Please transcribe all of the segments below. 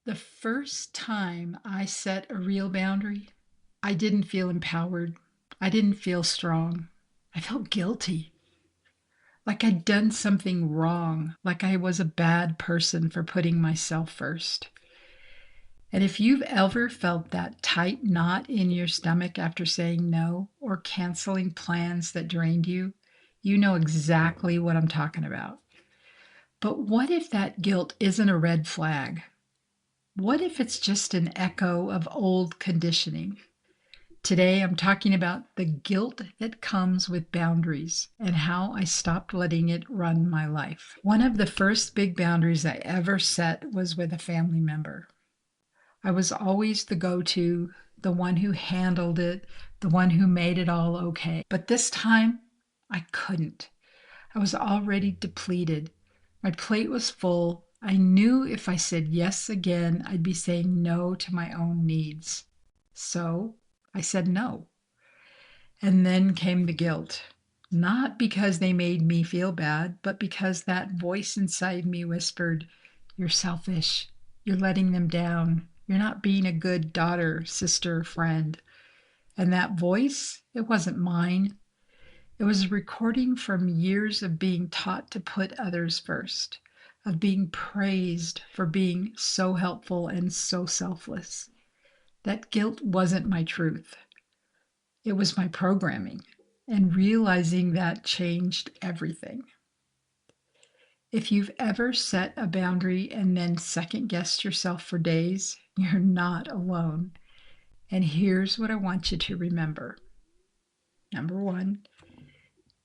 The first time I set a real boundary, I didn't feel empowered. I didn't feel strong. I felt guilty, like I'd done something wrong, like I was a bad person for putting myself first. And if you've ever felt that tight knot in your stomach after saying no or canceling plans that drained you, you know exactly what I'm talking about. But what if that guilt isn't a red flag? What if it's just an echo of old conditioning? Today, I'm talking about the guilt that comes with boundaries and how I stopped letting it run my life. One of the first big boundaries I ever set was with a family member. I was always the go to, the one who handled it, the one who made it all okay. But this time, I couldn't. I was already depleted. My plate was full. I knew if I said yes again, I'd be saying no to my own needs. So I said no. And then came the guilt. Not because they made me feel bad, but because that voice inside me whispered, "You're selfish. You're letting them down. You're not being a good daughter, sister, friend." And that voice, it wasn't mine. It was a recording from years of being taught to put others first, of being praised for being so helpful and so selfless. That guilt wasn't my truth, it was my programming. And realizing that changed everything. If you've ever set a boundary and then second guessed yourself for days, you're not alone. And here's what I want you to remember. Number one,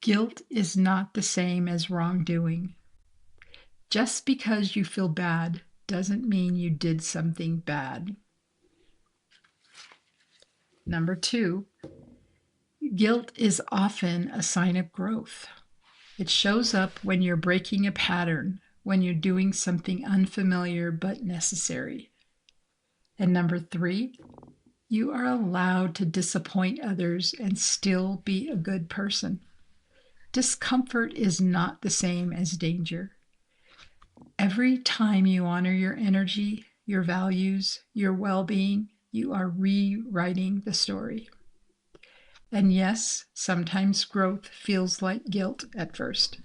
guilt is not the same as wrongdoing. Just because you feel bad doesn't mean you did something bad. Number two, guilt is often a sign of growth. It shows up when you're breaking a pattern, when you're doing something unfamiliar but necessary. And number three, you are allowed to disappoint others and still be a good person. Discomfort is not the same as danger. Every time you honor your energy, your values, your well being, you are rewriting the story. And yes, sometimes growth feels like guilt at first,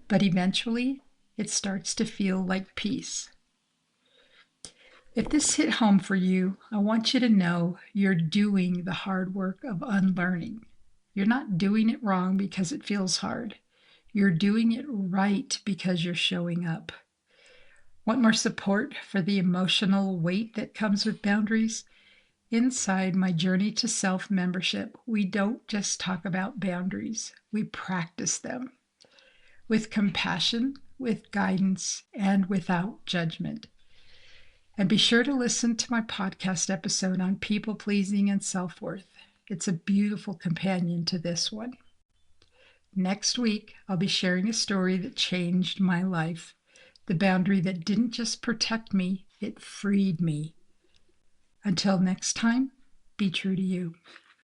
but eventually it starts to feel like peace. If this hit home for you, I want you to know you're doing the hard work of unlearning. You're not doing it wrong because it feels hard. You're doing it right because you're showing up. Want more support for the emotional weight that comes with boundaries? Inside my Journey to Self membership, we don't just talk about boundaries, we practice them with compassion, with guidance, and without judgment. And be sure to listen to my podcast episode on people pleasing and self worth. It's a beautiful companion to this one. Next week, I'll be sharing a story that changed my life. The boundary that didn't just protect me, it freed me. Until next time, be true to you.